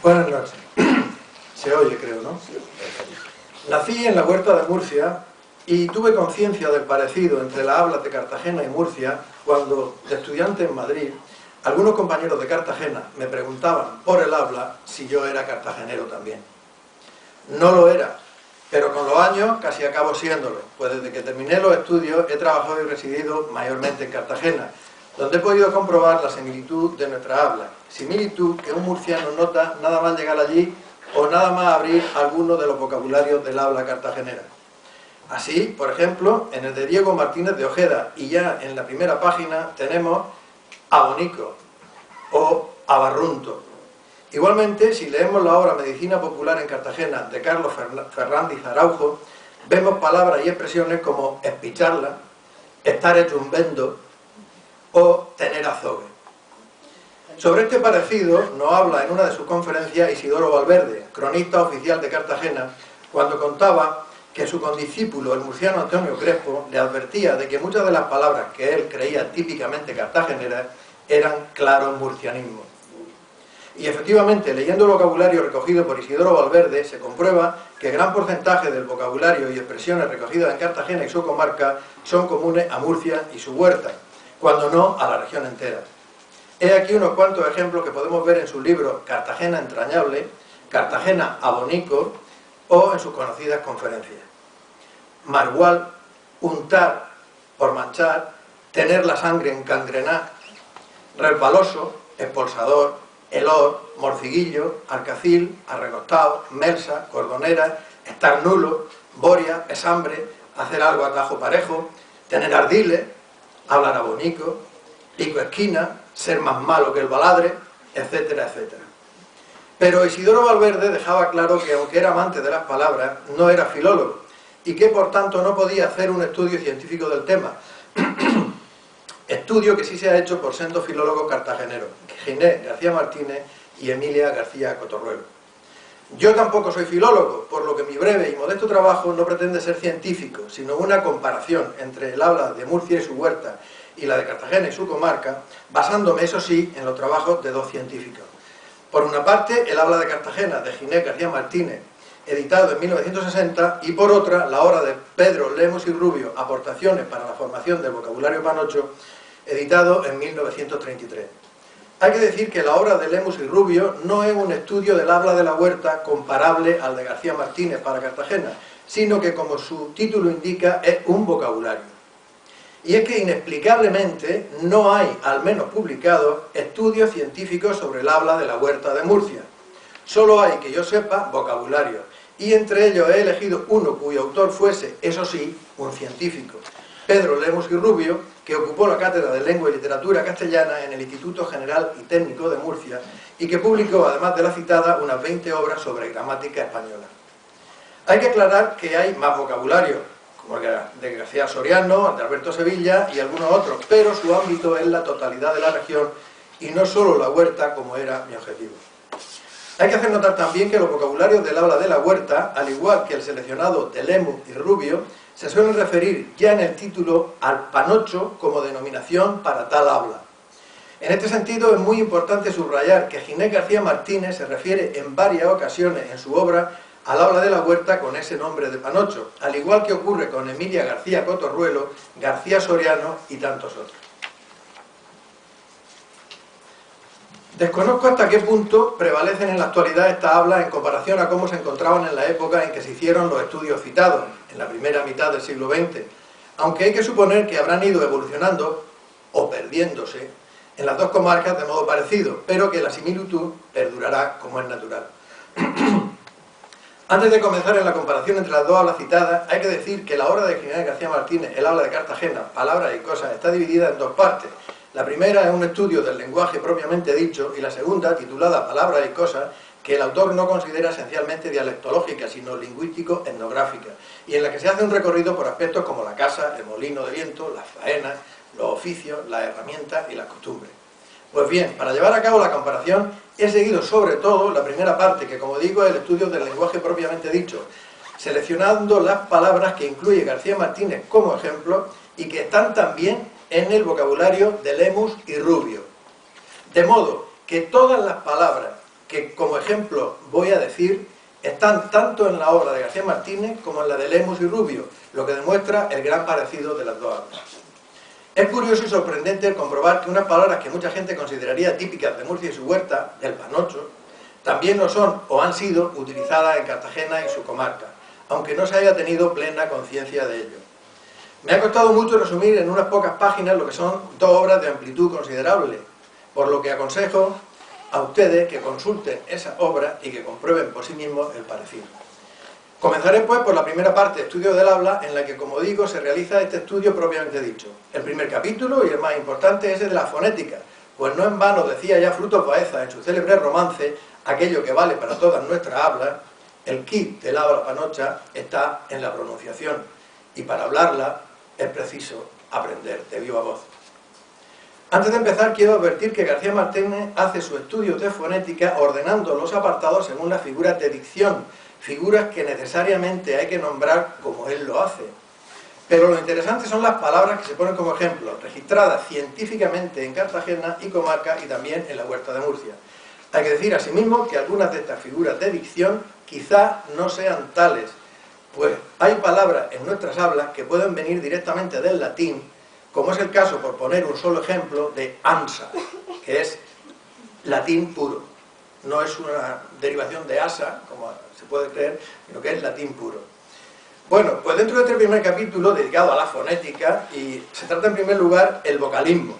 Buenas noches. Se oye, creo, ¿no? Nací en la Huerta de Murcia y tuve conciencia del parecido entre las hablas de Cartagena y Murcia cuando, de estudiante en Madrid, algunos compañeros de Cartagena me preguntaban por el habla si yo era cartagenero también. No lo era, pero con los años casi acabo siéndolo, pues desde que terminé los estudios he trabajado y residido mayormente en Cartagena, donde he podido comprobar la similitud de nuestra habla, similitud que un murciano nota nada más llegar allí o nada más abrir alguno de los vocabularios del habla cartagenera. Así, por ejemplo, en el de Diego Martínez de Ojeda, y ya en la primera página tenemos abonico o abarrunto. Igualmente, si leemos la obra Medicina Popular en Cartagena de Carlos Fernández Araujo, vemos palabras y expresiones como espicharla, estar hecho un vendo o tener azogue. Sobre este parecido nos habla en una de sus conferencias Isidoro Valverde, cronista oficial de Cartagena, cuando contaba que su condiscípulo, el murciano Antonio Crespo, le advertía de que muchas de las palabras que él creía típicamente cartageneras eran claros murcianismos. Y efectivamente, leyendo el vocabulario recogido por Isidoro Valverde, se comprueba que gran porcentaje del vocabulario y expresiones recogidas en Cartagena y su comarca son comunes a Murcia y su huerta, cuando no a la región entera. He aquí unos cuantos ejemplos que podemos ver en su libro Cartagena entrañable, Cartagena abonico o en sus conocidas conferencias. Margual, untar por manchar, tener la sangre encangrenar, resbaloso, expulsador, helor, morciguillo, arcacil, arregostado, melsa, cordonera, estar nulo, boria, pesambre, hacer algo a tajo parejo, tener ardiles, hablar abonico, pico esquina, ser más malo que el baladre, etcétera, etcétera. Pero Isidoro Valverde dejaba claro que aunque era amante de las palabras, no era filólogo y que por tanto no podía hacer un estudio científico del tema. Estudio que sí se ha hecho por sendos filólogos cartageneros, Ginés García Martínez y Emilia García Cotorruelo. Yo tampoco soy filólogo, por lo que mi breve y modesto trabajo no pretende ser científico, sino una comparación entre el habla de Murcia y su huerta y la de Cartagena y su comarca, basándome, eso sí, en los trabajos de dos científicos. Por una parte, el habla de Cartagena, de Ginés García Martínez, editado en 1960, y por otra, la obra de Pedro Lemus y Rubio, Aportaciones para la formación del vocabulario panocho, editado en 1933. Hay que decir que la obra de Lemus y Rubio no es un estudio del habla de la huerta comparable al de García Martínez para Cartagena, sino que, como su título indica, es un vocabulario. Y es que inexplicablemente no hay, al menos publicados, estudios científicos sobre el habla de la huerta de Murcia. Solo hay, que yo sepa, vocabulario, y entre ellos he elegido uno cuyo autor fuese, eso sí, un científico, Pedro Lemus y Rubio, que ocupó la cátedra de Lengua y Literatura Castellana en el Instituto General y Técnico de Murcia y que publicó, además de la citada, unas 20 obras sobre gramática española. Hay que aclarar que hay más vocabulario, como el de García Soriano, el de Alberto Sevilla y algunos otros, pero su ámbito es la totalidad de la región y no solo la huerta, como era mi objetivo. Hay que hacer notar también que los vocabularios del habla de la huerta, al igual que el seleccionado de Lemus y Rubio, se suelen referir ya en el título al panocho como denominación para tal habla. En este sentido es muy importante subrayar que Ginés García Martínez se refiere en varias ocasiones en su obra al habla de la huerta con ese nombre de panocho, al igual que ocurre con Emilia García Cotorruelo, García Soriano y tantos otros. Desconozco hasta qué punto prevalecen en la actualidad estas hablas en comparación a cómo se encontraban en la época en que se hicieron los estudios citados, en la primera mitad del siglo XX, aunque hay que suponer que habrán ido evolucionando o perdiéndose en las dos comarcas de modo parecido, pero que la similitud perdurará como es natural. Antes de comenzar en la comparación entre las dos hablas citadas, hay que decir que la obra de Ginés García Martínez, el habla de Cartagena, palabras y cosas, está dividida en dos partes. La primera es un estudio del lenguaje propiamente dicho y la segunda, titulada Palabras y cosas, que el autor no considera esencialmente dialectológica, sino lingüístico-etnográfica, y en la que se hace un recorrido por aspectos como la casa, el molino de viento, las faenas, los oficios, las herramientas y las costumbres. Pues bien, para llevar a cabo la comparación, he seguido sobre todo la primera parte, que como digo es el estudio del lenguaje propiamente dicho, seleccionando las palabras que incluye García Martínez como ejemplo y que están también en el vocabulario de Lemus y Rubio. De modo que todas las palabras que como ejemplo voy a decir están tanto en la obra de García Martínez como en la de Lemus y Rubio, lo que demuestra el gran parecido de las dos hablas. Es curioso y sorprendente comprobar que unas palabras que mucha gente consideraría típicas de Murcia y su huerta, el panocho, también lo son o han sido utilizadas en Cartagena y su comarca, aunque no se haya tenido plena conciencia de ello. Me ha costado mucho resumir en unas pocas páginas lo que son dos obras de amplitud considerable, por lo que aconsejo a ustedes que consulten esa obra y que comprueben por sí mismos el parecido. Comenzaré pues por la primera parte, estudio del habla, en la que, como digo, se realiza este estudio propiamente dicho. El primer capítulo, y el más importante, es el de la fonética, pues no en vano decía ya Frutos Baeza en su célebre romance, aquello que vale para todas nuestras hablas, el quid del habla panocha está en la pronunciación, y para hablarla es preciso aprender de viva voz. Antes de empezar, quiero advertir que García Martínez hace su estudio de fonética ordenando los apartados según las figuras de dicción, figuras que necesariamente hay que nombrar como él lo hace. Pero lo interesante son las palabras que se ponen como ejemplo, registradas científicamente en Cartagena y comarca y también en la Huerta de Murcia. Hay que decir asimismo que algunas de estas figuras de dicción quizá no sean tales, pues hay palabras en nuestras hablas que pueden venir directamente del latín, como es el caso, por poner un solo ejemplo, de ansa, que es latín puro. No es una derivación de asa, como se puede creer, sino que es latín puro. Bueno, pues dentro de este primer capítulo dedicado a la fonética, y se trata en primer lugar el vocalismo,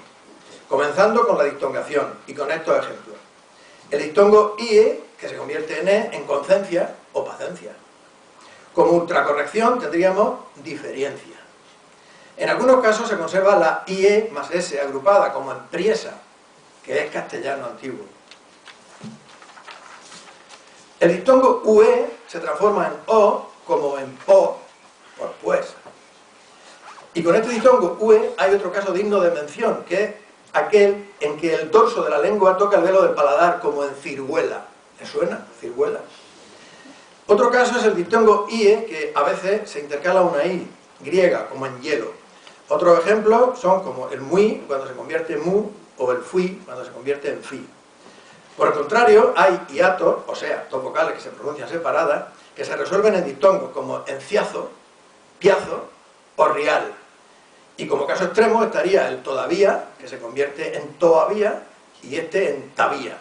comenzando con la dictongación, y con estos ejemplos. El dictongo IE, que se convierte en E, en concencia o pacencia. Como ultracorrección tendríamos diferencia. En algunos casos se conserva la IE más S agrupada, como en priesa, que es castellano antiguo. El dictongo UE se transforma en O, como en po, por pues. Y con este dictongo UE hay otro caso digno de mención, que es aquel en que el dorso de la lengua toca el velo del paladar, como en ciruela. ¿Le suena? Ciruela. Otro caso es el dictongo IE, que a veces se intercala una I griega, como en hielo. Otros ejemplos son como el muy, cuando se convierte en mu, o el fui, cuando se convierte en fi. Por el contrario, hay hiatos, o sea, dos vocales que se pronuncian separadas, que se resuelven en dictongos, como enciazo, piazo o rial. Y como caso extremo estaría el todavía, que se convierte en toavía, y este en tabía.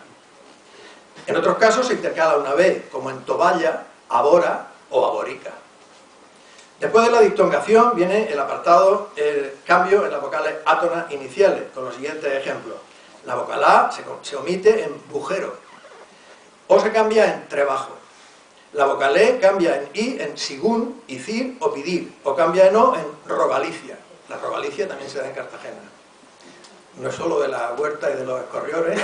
En otros casos se intercala una B, como en toballa, abora o aborica. Después de la dictongación viene el apartado, el cambio en las vocales átonas iniciales, con los siguientes ejemplos. La vocal A se omite en bujero, o se cambia en trebajo. La vocal E cambia en I en sigún, icir o pidir, o cambia en O en rogalicia. La rogalicia también se da en Cartagena. No es solo de la huerta y de los escorriores,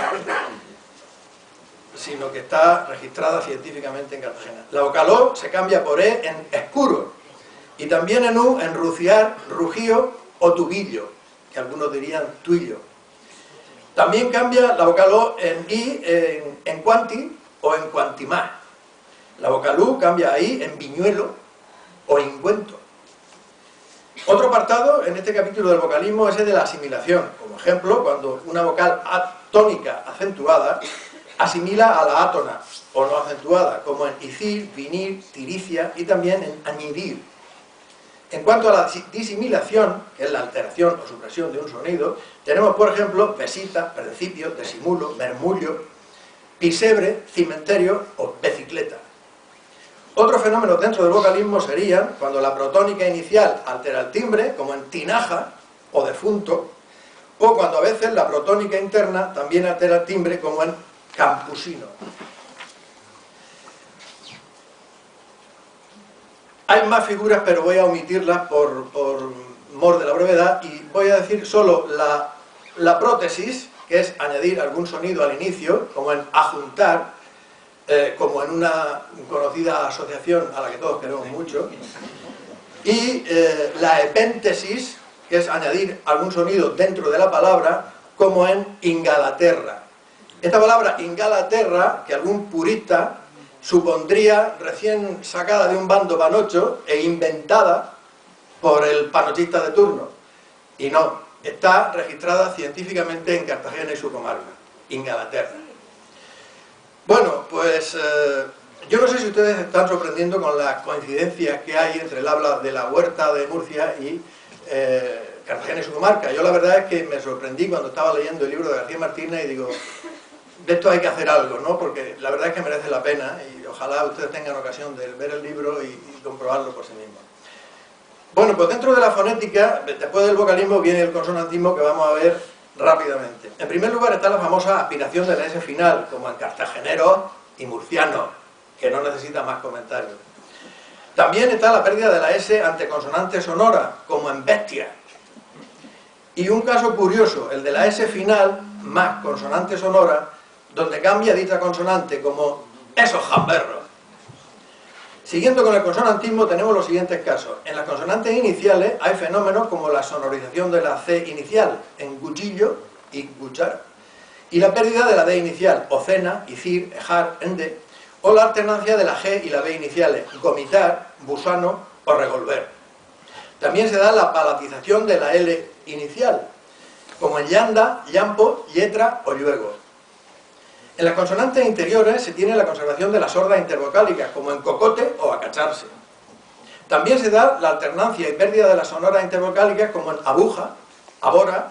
sino que está registrada científicamente en Cartagena. La vocal O se cambia por E en escuro, y también en U en ruciar, rugío o tubillo, que algunos dirían tuillo. También cambia la vocal O en I en cuanti o en cuantimás. La vocal U cambia a I en viñuelo o ingüento. Otro apartado en este capítulo del vocalismo es el de la asimilación. Como ejemplo, cuando una vocal tónica acentuada asimila a la átona o no acentuada, como en icir, vinir, tiricia y también en añidir. En cuanto a la disimilación, que es la alteración o supresión de un sonido, tenemos por ejemplo vesita, principio, disimulo, mermullo, pisebre, cimenterio o bicicleta. Otros fenómenos dentro del vocalismo serían cuando la protónica inicial altera el timbre, como en tinaja o defunto, o cuando a veces la protónica interna también altera el timbre, como en campusino. Hay más figuras, pero voy a omitirlas por mor de la brevedad, y voy a decir solo la prótesis, que es añadir algún sonido al inicio, como en ajuntar, como en una conocida asociación a la que todos queremos mucho, y la epéntesis, que es añadir algún sonido dentro de la palabra, como en Ingalaterra. Esta palabra Ingalaterra, que algún purista supondría recién sacada de un bando panocho e inventada por el panochista de turno, y no, está registrada científicamente en Cartagena y su comarca, Ingalaterra. Bueno, pues yo no sé si ustedes se están sorprendiendo con las coincidencias que hay entre el habla de la Huerta de Murcia y Cartagena y su comarca. Yo la verdad es que me sorprendí cuando estaba leyendo el libro de García Martínez y digo, de esto hay que hacer algo, ¿no? Porque la verdad es que merece la pena y ojalá ustedes tengan ocasión de ver el libro y comprobarlo por sí mismos. Bueno, pues dentro de la fonética, después del vocalismo viene el consonantismo que vamos a ver rápidamente. En primer lugar está la famosa aspiración de la S final, como en cartagenero y murciano, que no necesita más comentarios. También está la pérdida de la S ante consonante sonora, como en bestia. Y un caso curioso, el de la S final más consonante sonora, donde cambia dicha consonante, como esos jamberros. Siguiendo con el consonantismo tenemos los siguientes casos. En las consonantes iniciales hay fenómenos como la sonorización de la C inicial en cuchillo y cuchara, y la pérdida de la D inicial, ocena, icir, ejar, ende, o la alternancia de la G y la B iniciales, gomitar, gusano o revolver. También se da la palatización de la L inicial, como en llanda, llampo, yetra o lluego. En las consonantes interiores se tiene la conservación de las sordas intervocálicas, como en cocote o acacharse. También se da la alternancia y pérdida de las sonoras intervocálicas, como en abuja, abora,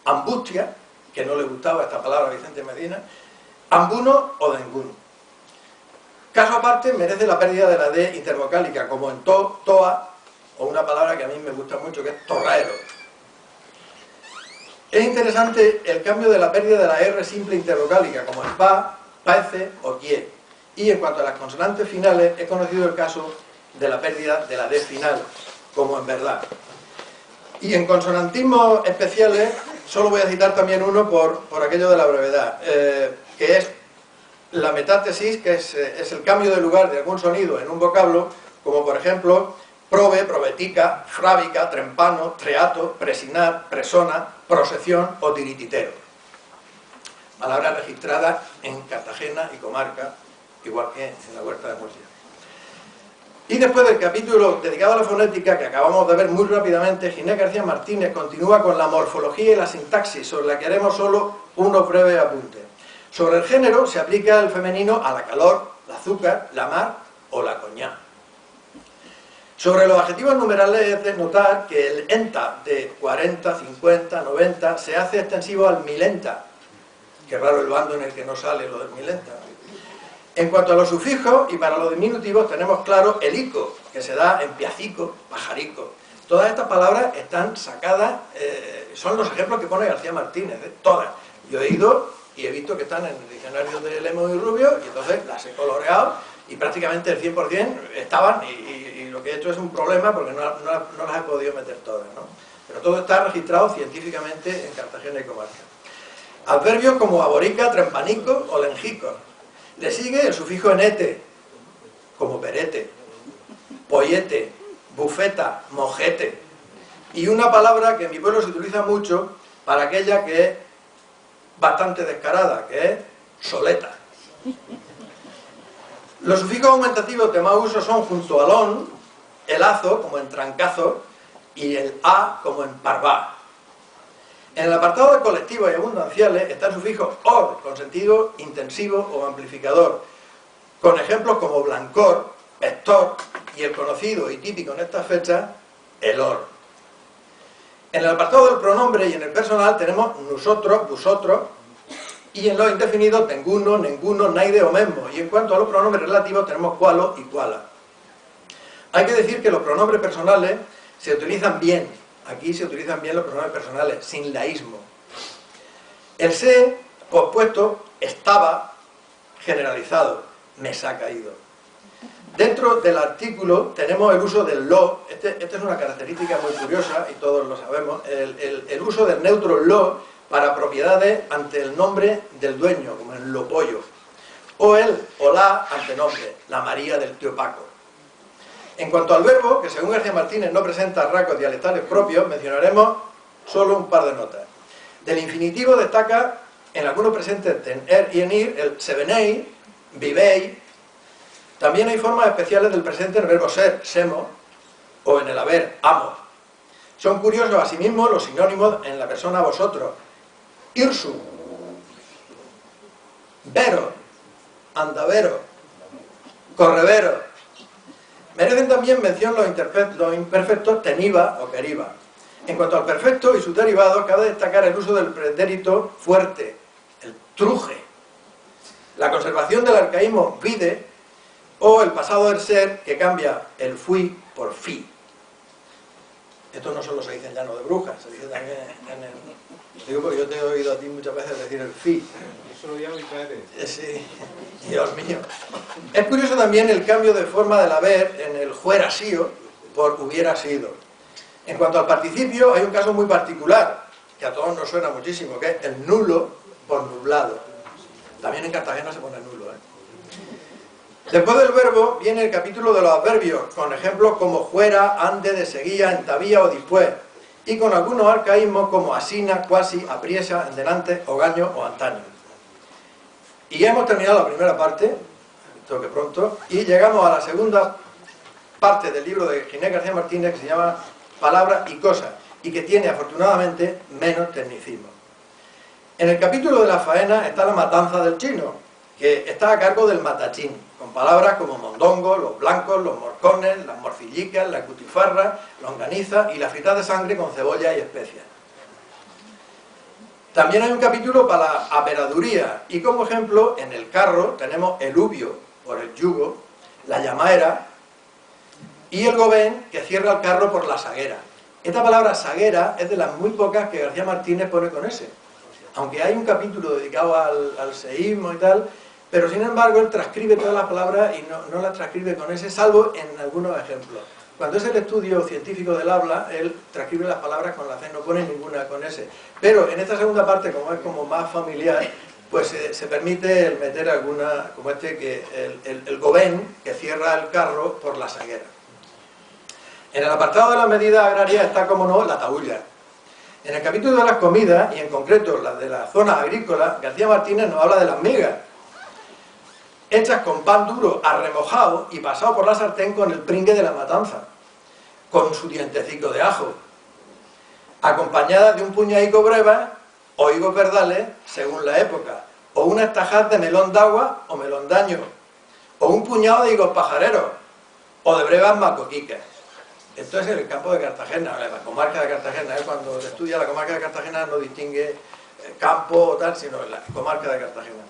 ambustia, que no le gustaba esta palabra a Vicente Medina, ambuno o denguno. Caso aparte merece la pérdida de la D intervocálica, como en to, toa, o una palabra que a mí me gusta mucho, que es torraero. Es interesante el cambio de la pérdida de la R simple intervocálica, como en pa, paece o kie. Y en cuanto a las consonantes finales, es conocido el caso de la pérdida de la D final, como en verdad. Y en consonantismos especiales, solo voy a citar también uno por aquello de la brevedad, que es la metátesis, que es el cambio de lugar de algún sonido en un vocablo, como por ejemplo, probe, probetica, frábica, trempano, treato, presinar, presona, procesión o tirititero. Palabras registradas en Cartagena y comarca, igual que en la Huerta de Murcia. Y después del capítulo dedicado a la fonética, que acabamos de ver muy rápidamente, Ginés García Martínez continúa con la morfología y la sintaxis, sobre la que haremos solo unos breves apuntes. Sobre el género se aplica el femenino a la calor, la azúcar, la mar o la coñac. Sobre los adjetivos numerales es de notar que el enta de 40, 50, 90 se hace extensivo al milenta. Qué raro el bando en el que no sale lo del milenta. En cuanto a los sufijos y para los diminutivos tenemos claro el ico, que se da en piacico, pajarico. Todas estas palabras están sacadas, son los ejemplos que pone García Martínez, todas. Yo he ido y he visto que están en el diccionario de Lemos y Rubio y entonces las he coloreado y prácticamente el 100% estaban y lo que he hecho es un problema porque no las he podido meter todas, ¿no? Pero todo está registrado científicamente en Cartagena y comarca. Adverbios como aborica, trempanico o lenjico. Le sigue el sufijo enete, como perete, pollete, bufeta, mojete. Y una palabra que en mi pueblo se utiliza mucho para aquella que es bastante descarada, que es soleta. Los sufijos aumentativos de más uso son junto al on, el azo, como en trancazo, y el a, como en parvá. En el apartado de colectivos y abundanciales está el sufijo or, con sentido intensivo o amplificador, con ejemplos como blancor, vector y el conocido y típico en estas fechas, el or. En el apartado del pronombre y en el personal tenemos nosotros, vosotros, y en los indefinidos tenguno, nenguno, naide o mesmo. Y en cuanto a los pronombres relativos tenemos cualo y cuala. Hay que decir que los pronombres personales se utilizan bien. Aquí se utilizan bien los pronombres personales, sin laísmo. El se pospuesto estaba generalizado, me se ha caído. Dentro del artículo tenemos el uso del lo. Esta es una característica muy curiosa y todos lo sabemos. El uso del neutro lo para propiedades ante el nombre del dueño, como en lo pollo. O el o la antenombre, la María del tío Paco. En cuanto al verbo, que según García Martínez no presenta rasgos dialectales propios, mencionaremos solo un par de notas. Del infinitivo destaca en algunos presentes en er y en ir el se venéis, vivéis. También hay formas especiales del presente en el verbo ser, semo, o en el haber, amo. Son curiosos asimismo los sinónimos en la persona vosotros. Irsu, vero, andavero, correvero. Merecen también mención los imperfectos teniva o queriva. En cuanto al perfecto y sus derivados, cabe destacar el uso del pretérito fuerte, el truje, la conservación del arcaísmo vide o el pasado del ser, que cambia el fui por fi. Esto no solo se dice en Llano de Brujas, se dice también en el... Digo porque yo te he oído a ti muchas veces decir el fi. Eso lo llamo y padre. Sí, Dios mío. Es curioso también el cambio de forma del haber en el fuera sido por hubiera sido. En cuanto al participio, hay un caso muy particular, que a todos nos suena muchísimo, que es el nulo por nublado. También en Cartagena se pone nulo, ¿eh? Después del verbo viene el capítulo de los adverbios, con ejemplos como fuera, ante, de seguía, entavía o después, y con algunos arcaísmos como asina, cuasi, apriesa, en delante, ogaño o antaño. Y ya hemos terminado la primera parte, toque pronto, y llegamos a la segunda parte del libro de Ginés García Martínez, que se llama Palabras y Cosas, y que tiene afortunadamente menos tecnicismo. En el capítulo de la faena está la matanza del chino, que está a cargo del matachín, con palabras como mondongo, los blancos, los morcones, las morcillicas, la cutifarra, longaniza y la fritada de sangre con cebolla y especias. También hay un capítulo para la aperaduría, y como ejemplo, en el carro tenemos el ubio, por el yugo, la llamaera, y el gobén, que cierra el carro por la saguera. Esta palabra saguera es de las muy pocas que García Martínez pone con ese. Aunque hay un capítulo dedicado al seísmo y tal, pero sin embargo él transcribe todas las palabras y no las transcribe con ese, salvo en algunos ejemplos. Cuando es el estudio científico del habla, él transcribe las palabras con la C, no pone ninguna con ese. Pero en esta segunda parte, como es como más familiar, pues se permite el meter alguna, como este, que el gobén, que cierra el carro por la saguera. En el apartado de las medidas agrarias está, como no, la tahulla. En el capítulo de las comidas, y en concreto las de la zona agrícola, García Martínez nos habla de las migas, hechas con pan duro arremojado y pasado por la sartén con el pringue de la matanza, con su dientecico de ajo, acompañadas de un puñadico breva o higos verdales, según la época, o unas tajas de melón d'agua o melón daño, o un puñado de higos pajareros, o de brevas macoquicas. Esto es el campo de Cartagena, la comarca de Cartagena. Cuando se estudia la comarca de Cartagena no distingue campo o tal, sino la comarca de Cartagena.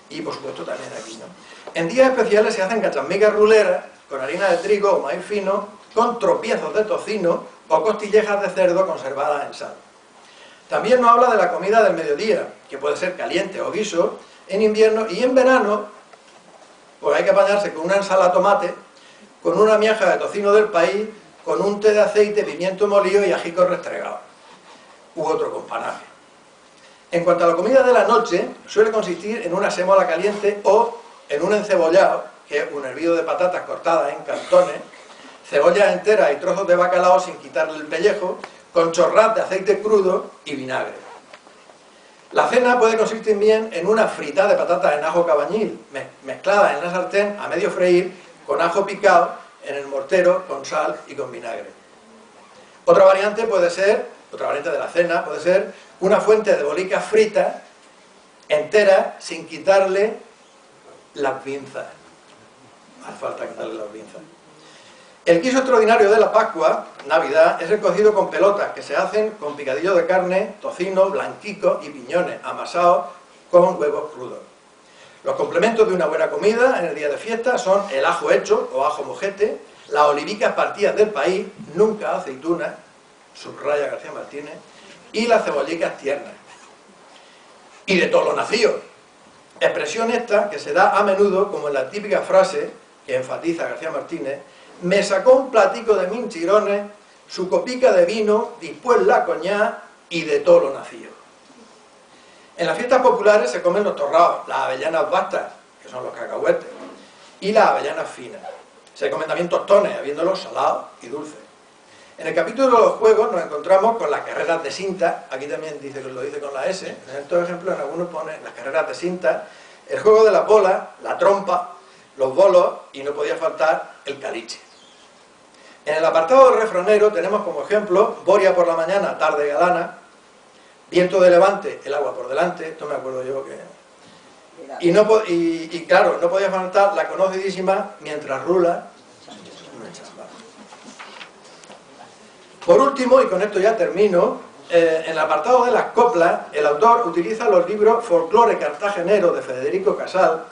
Y por supuesto también aquí, ¿no? En días especiales se hacen cachamigas ruleras con harina de trigo o maíz fino, con tropiezos de tocino o costillejas de cerdo conservadas en sal. También nos habla de la comida del mediodía, que puede ser caliente o guiso, en invierno y en verano, pues hay que apañarse con una ensalada de tomate, con una miaja de tocino del país, con un té de aceite, pimiento molido y ajico restregado, u otro con panaje. En cuanto a la comida de la noche, suele consistir en una semola caliente o en un encebollado, que es un hervido de patatas cortadas en cantones, cebollas enteras y trozos de bacalao sin quitarle el pellejo, con chorras de aceite crudo y vinagre. La cena puede consistir bien en una fritada de patatas en ajo cabañil, mezclada en la sartén a medio freír, con ajo picado, en el mortero, con sal y con vinagre. Otra variante de la cena puede ser una fuente de bolicas fritas enteras sin quitarle las pinzas. Hace falta quitarle las pinzas. El guiso extraordinario de la Pascua, Navidad, es el cocido con pelotas, que se hacen con picadillo de carne, tocino, blanquico y piñones, amasados con huevos crudos. Los complementos de una buena comida en el día de fiesta son el ajo hecho o ajo mojete, las olivicas partidas del país, nunca aceitunas, subraya García Martínez, y las cebollicas tiernas. Y de todo lo nacido. Expresión esta que se da a menudo como en la típica frase que enfatiza García Martínez: me sacó un platico de minchirones, su copica de vino, después la coñá y de todo lo nacido. En las fiestas populares se comen los torrados, las avellanas bastas, que son los cacahuetes, y las avellanas finas. Se comen también tostones, habiéndolos salados y dulces. En el capítulo de los juegos nos encontramos con las carreras de cinta, aquí también dice que lo dice con la S, en estos ejemplos en algunos pone las carreras de cinta, el juego de la bola, la trompa, los bolos y no podía faltar el caliche. En el apartado del refranero tenemos como ejemplo Boria por la mañana, tarde galana, viento de levante, el agua por delante, esto me acuerdo yo que Y claro, no podía faltar la conocidísima Mientras rula una chamba. Por último, y con esto ya termino, en el apartado de las coplas, el autor utiliza los libros Folclore cartagenero de Federico Casal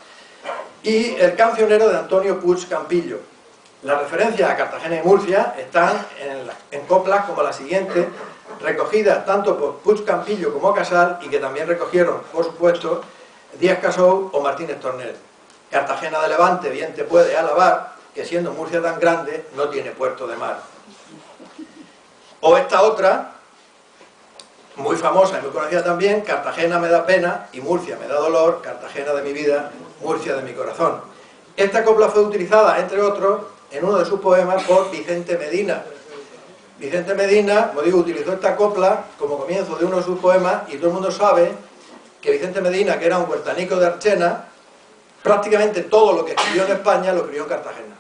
y El cancionero de Antonio Puig Campillo. Las referencias a Cartagena y Murcia están en coplas como la siguiente, recogidas tanto por Puig Campillo como Casal, y que también recogieron, por supuesto, Díaz Casou o Martínez Tornel. Cartagena de Levante bien te puede alabar, que siendo Murcia tan grande, no tiene puerto de mar. O esta otra, muy famosa y muy conocida también, Cartagena me da pena y Murcia me da dolor, Cartagena de mi vida, Murcia de mi corazón. Esta copla fue utilizada, entre otros, en uno de sus poemas por Vicente Medina. Vicente Medina, como digo, utilizó esta copla como comienzo de uno de sus poemas, y todo el mundo sabe que Vicente Medina, que era un huertanico de Archena, prácticamente todo lo que escribió en España lo escribió en Cartagena.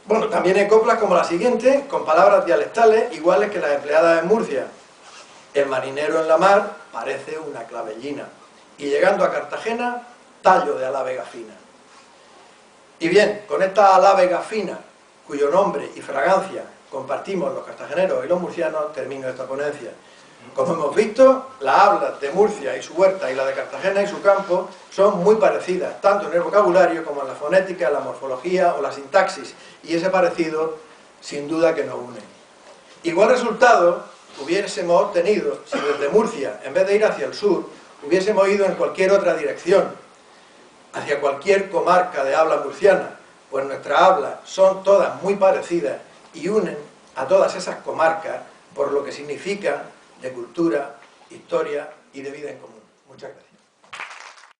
Bueno, también hay coplas como la siguiente, con palabras dialectales iguales que las empleadas en Murcia. El marinero en la mar parece una clavellina, y llegando a Cartagena, tallo de alavega fina. Y bien, con esta alavega fina, cuyo nombre y fragancia compartimos los cartageneros y los murcianos, termino esta ponencia. Como hemos visto, las hablas de Murcia y su huerta y la de Cartagena y su campo son muy parecidas, tanto en el vocabulario como en la fonética, la morfología o la sintaxis, y ese parecido sin duda que nos une. Igual resultado hubiésemos obtenido si desde Murcia, en vez de ir hacia el sur, hubiésemos ido en cualquier otra dirección, hacia cualquier comarca de habla murciana, pues nuestras hablas son todas muy parecidas y unen a todas esas comarcas por lo que significa de cultura, historia y de vida en común. Muchas gracias.